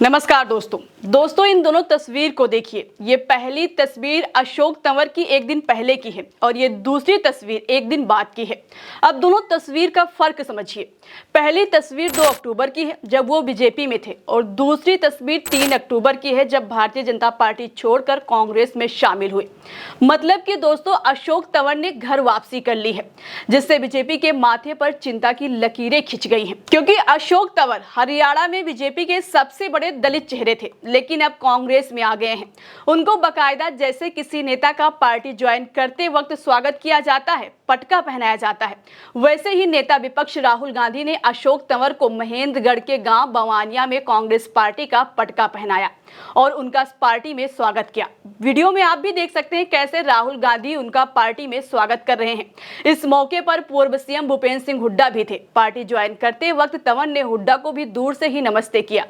नमस्कार दोस्तों इन दोनों तस्वीर को देखिए। ये पहली तस्वीर अशोक तंवर की एक दिन पहले की है और ये दूसरी तस्वीर एक दिन बाद की है। अब दोनों तस्वीर का फर्क समझिए। पहली तस्वीर 2 अक्टूबर की है जब वो बीजेपी में थे और दूसरी तस्वीर 3 अक्टूबर की है जब भारतीय जनता पार्टी छोड़कर कांग्रेस में शामिल हुए। मतलब कि दोस्तों अशोक तंवर ने घर वापसी कर ली है, जिससे बीजेपी के माथे पर चिंता की लकीरें खिंच गई हैं। क्योंकि अशोक तंवर हरियाणा में बीजेपी के सबसे बड़े दलित चेहरे थे, लेकिन अब कांग्रेस में आ गए हैं। उनको बाकायदा जैसे किसी नेता का पार्टी ज्वाइन करते वक्त स्वागत किया जाता है, पटका पहनाया जाता है, वैसे ही नेता विपक्ष राहुल गांधी ने अशोक तंवर को महेंद्रगढ़ के गांव बवानिया में कांग्रेस पार्टी का पटका पहनाया और उनका पार्टी में स्वागत किया। वीडियो में आप भी देख सकते हैं कैसे राहुल गांधी उनका पार्टी में स्वागत कर रहे हैं। इस मौके पर पूर्व सीएम भूपेंद्र सिंह हुड्डा भी थे। पार्टी ज्वाइन करते वक्त तंवर ने हुड्डा को भी दूर से ही नमस्ते किया।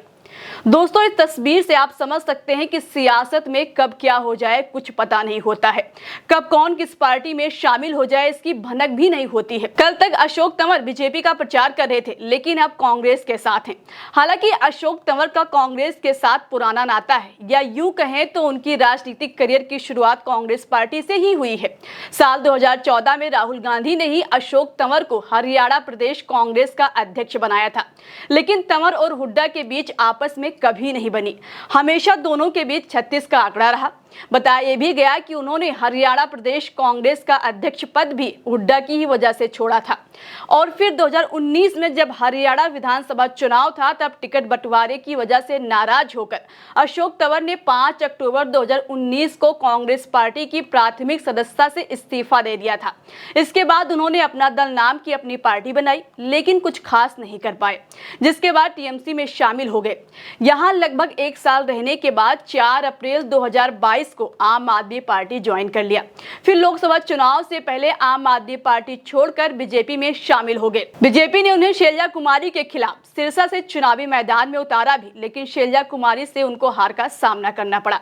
दोस्तों इस तस्वीर से आप समझ सकते हैं कि सियासत में कब क्या हो जाए कुछ पता नहीं होता है, कब कौन किस पार्टी में शामिल हो जाए इसकी भनक भी नहीं होती है। कल तक अशोक तंवर बीजेपी का प्रचार कर रहे थे, लेकिन अब कांग्रेस के साथ हैं। हालांकि अशोक तंवर का कांग्रेस के साथ पुराना नाता है, या यूं कहें तो उनकी राजनीतिक करियर की शुरुआत कांग्रेस पार्टी से ही हुई है। साल 2014 में राहुल गांधी ने ही अशोक तंवर को हरियाणा प्रदेश कांग्रेस का अध्यक्ष बनाया था, लेकिन तंवर और हुड्डा के बीच आपस में कभी नहीं बनी। हमेशा दोनों के बीच 36 का आंकड़ा रहा। बताया भी गया कि उन्होंने हरियाणा प्रदेश कांग्रेस का अध्यक्ष पद भी हुड्डा की ही वजह से छोड़ा था। और फिर 2019 में जब हरियाणा विधानसभा चुनाव था, तब टिकट बंटवारे की वजह से नाराज होकर अशोक तंवर ने 5 अक्टूबर 2019 को कांग्रेस पार्टी की प्राथमिक सदस्यता से इस्तीफा दे दिया था। इसके बाद उन्होंने अपना दल नाम की अपनी पार्टी बनाई, लेकिन कुछ खास नहीं कर पाए, जिसके बाद टीएमसी में शामिल हो गए। यहाँ लगभग 1 साल रहने के बाद 4 अप्रैल 2022 को आम आदमी पार्टी ज्वाइन कर लिया। फिर लोकसभा चुनाव से पहले आम आदमी पार्टी छोड़कर बीजेपी में शामिल हो गए। बीजेपी ने उन्हें शैलजा कुमारी के खिलाफ सिरसा से चुनावी मैदान में उतारा भी, लेकिन शैलजा कुमारी से उनको हार का सामना करना पड़ा।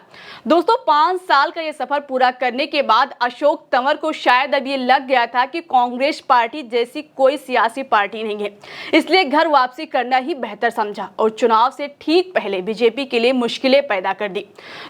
दोस्तों 5 साल का यह सफर पूरा करने के बाद अशोक तंवर को शायद अब ये लग गया था कि कांग्रेस पार्टी जैसी कोई सियासी पार्टी नहीं है, इसलिए घर वापसी करना ही बेहतर समझा और चुनाव से ठीक पहले बीजेपी के लिए मुश्किलें पैदा कर दी।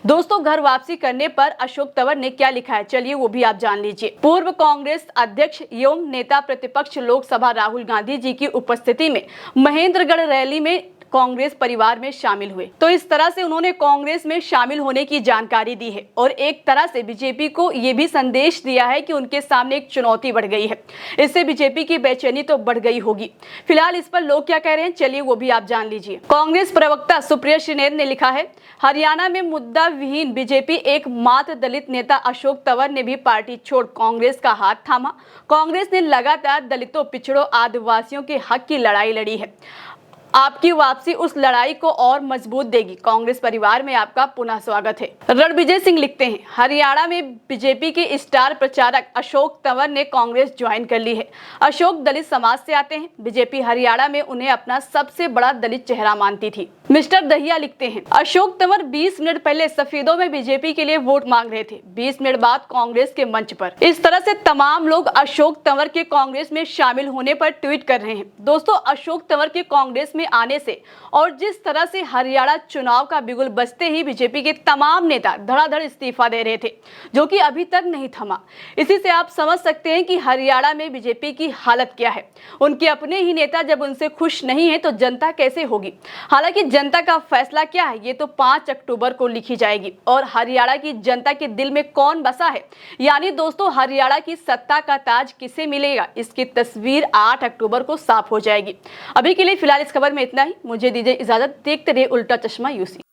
दोस्तों घर वापसी करने पर अशोक तंवर ने क्या लिखा है, चलिए वो भी आप जान लीजिए। पूर्व कांग्रेस अध्यक्ष एवं नेता प्रतिपक्ष लोकसभा राहुल गांधी जी की उपस्थिति में महेंद्रगढ़ रैली में कांग्रेस परिवार में शामिल हुए। तो इस तरह से उन्होंने कांग्रेस में शामिल होने की जानकारी दी है और एक तरह से बीजेपी को यह भी संदेश दिया है कि उनके सामने एक चुनौती बढ़ गई है। इससे बीजेपी की बेचैनी तो बढ़ गई होगी। फिलहाल इस पर लोग क्या कह रहे हैं, चलिए वो भी आप जान लीजिए। कांग्रेस प्रवक्ता सुप्रिया श्रीनेर ने लिखा है, हरियाणा में मुद्दा विहीन बीजेपी एकमात्र दलित नेता अशोक तंवर ने भी पार्टी छोड़ कांग्रेस का हाथ थामा। कांग्रेस ने लगातार दलितों, पिछड़ों, आदिवासियों के हक की लड़ाई लड़ी है। आपकी वापसी उस लड़ाई को और मजबूत देगी। कांग्रेस परिवार में आपका पुनः स्वागत है। रणविजय सिंह लिखते हैं, हरियाणा में बीजेपी के स्टार प्रचारक अशोक तंवर ने कांग्रेस ज्वाइन कर ली है। अशोक दलित समाज से आते हैं। बीजेपी हरियाणा में उन्हें अपना सबसे बड़ा दलित चेहरा मानती थी। मिस्टर दहिया लिखते हैं, अशोक तंवर 20 मिनट पहले सफेदों में बीजेपी के लिए वोट मांग रहे थे, 20 मिनट बाद कांग्रेस के मंच पर। इस तरह से तमाम लोग अशोक तंवर के कांग्रेस में शामिल होने पर ट्वीट कर रहे हैं। दोस्तों अशोक तंवर के कांग्रेस में आने से और जिस तरह से हरियाणा चुनाव का बिगुल बजते ही बीजेपी के तमाम नेता धड़ाधड़ इस्तीफा दे रहे थे, जो कि अभी तक नहीं थमा। इसी से आप समझ सकते हैं कि हरियाणा में बीजेपी की हालत क्या है। उनके अपने ही नेता जब उनसे खुश नहीं है तो जनता कैसे होगी। हालांकि जनता का फैसला क्या है ये तो 5 अक्टूबर को लिखी जाएगी और हरियाणा की जनता के दिल में कौन बसा है, यानी दोस्तों हरियाणा की सत्ता का ताज किसे मिलेगा, इसकी तस्वीर 8 अक्टूबर को साफ हो जाएगी। अभी के लिए फिलहाल इस खबर में इतना ही। मुझे दीजिए इजाजत। देखते रहिए उल्टा चश्मा यूसी।